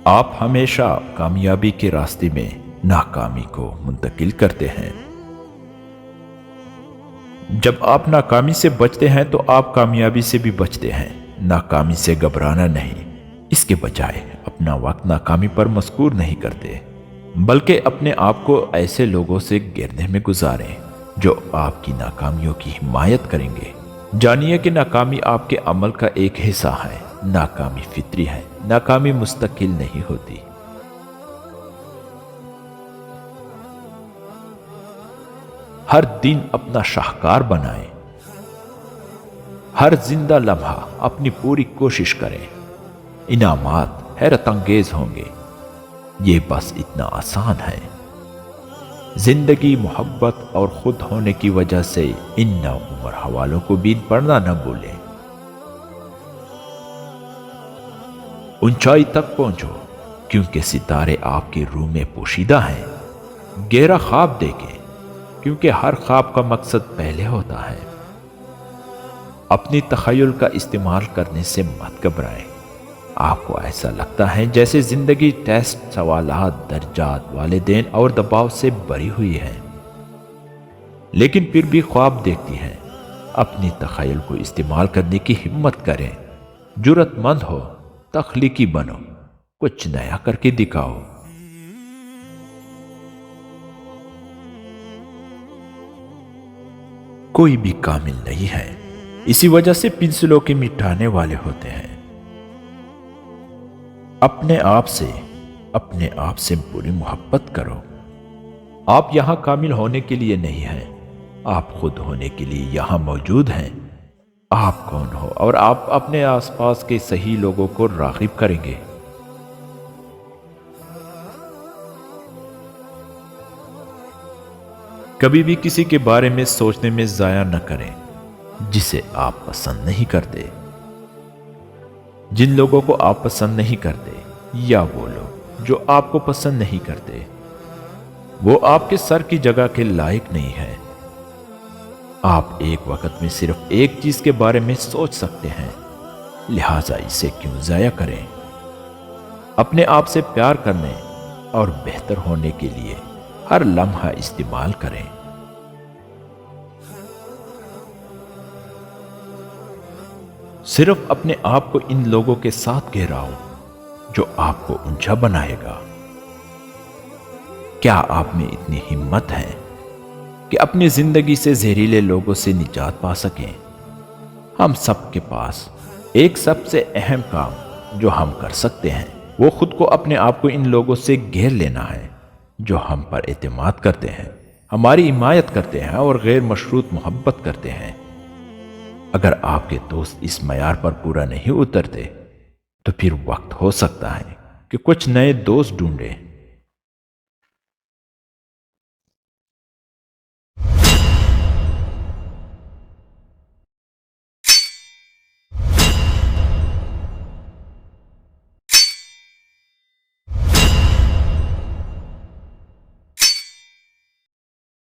آپ ہمیشہ کامیابی کے راستے میں ناکامی کو منتقل کرتے ہیں۔ جب آپ ناکامی سے بچتے ہیں تو آپ کامیابی سے بھی بچتے ہیں۔ ناکامی سے گھبرانا نہیں، اس کے بجائے اپنا وقت ناکامی پر مذکور نہیں کرتے، بلکہ اپنے آپ کو ایسے لوگوں سے گھیرنے میں گزاریں جو آپ کی ناکامیوں کی حمایت کریں گے۔ جانیے کہ ناکامی آپ کے عمل کا ایک حصہ ہے۔ ناکامی فطری ہے، ناکامی مستقل نہیں ہوتی۔ ہر دن اپنا شاہکار بنائیں، ہر زندہ لمحہ اپنی پوری کوشش کریں۔ انعامات حیرت انگیز ہوں گے، یہ بس اتنا آسان ہے۔ زندگی، محبت اور خود ہونے کی وجہ سے ان نوعمر حوالوں کو بھی پڑھنا نہ بھولیں۔ اونچائی تک پہنچو کیونکہ ستارے آپ کے روح میں پوشیدہ ہیں۔ گہرا خواب دیکھیں کیونکہ ہر خواب کا مقصد پہلے ہوتا ہے۔ اپنی تخیل کا استعمال کرنے سے مت گھبرائیں۔ آپ کو ایسا لگتا ہے جیسے زندگی ٹیسٹ، سوالات، درجات، والدین اور دباؤ سے بھری ہوئی ہے، لیکن پھر بھی خواب دیکھتی ہیں۔ اپنی تخیل کو استعمال کرنے کی ہمت کریں۔ جرأت مند ہو، تخلیقی بنو، کچھ نیا کر کے دکھاؤ۔ کوئی بھی کامل نہیں ہے، اسی وجہ سے پنسلوں کے مٹانے والے ہوتے ہیں۔ اپنے آپ سے پوری محبت کرو۔ آپ یہاں کامل ہونے کے لیے نہیں ہیں، آپ خود ہونے کے لیے یہاں موجود ہیں۔ آپ کون ہو اور آپ اپنے آس پاس کے صحیح لوگوں کو راغب کریں گے۔ کبھی بھی کسی کے بارے میں سوچنے میں ضائع نہ کریں جسے آپ پسند نہیں کرتے۔ جن لوگوں کو آپ پسند نہیں کرتے یا وہ لوگ جو آپ کو پسند نہیں کرتے، وہ آپ کے سر کی جگہ کے لائق نہیں ہے۔ آپ ایک وقت میں صرف ایک چیز کے بارے میں سوچ سکتے ہیں، لہٰذا اسے کیوں ضائع کریں۔ اپنے آپ سے پیار کرنے اور بہتر ہونے کے لیے ہر لمحہ استعمال کریں۔ صرف اپنے آپ کو ان لوگوں کے ساتھ گھیراؤ جو آپ کو اونچا بنائے گا۔ کیا آپ میں اتنی ہمت ہے کہ اپنی زندگی سے زہریلے لوگوں سے نجات پا سکیں؟ ہم سب کے پاس ایک سب سے اہم کام جو ہم کر سکتے ہیں وہ خود کو، اپنے آپ کو ان لوگوں سے گھیر لینا ہے جو ہم پر اعتماد کرتے ہیں، ہماری حمایت کرتے ہیں اور غیر مشروط محبت کرتے ہیں۔ اگر آپ کے دوست اس معیار پر پورا نہیں اترتے تو پھر وقت ہو سکتا ہے کہ کچھ نئے دوست ڈھونڈیں۔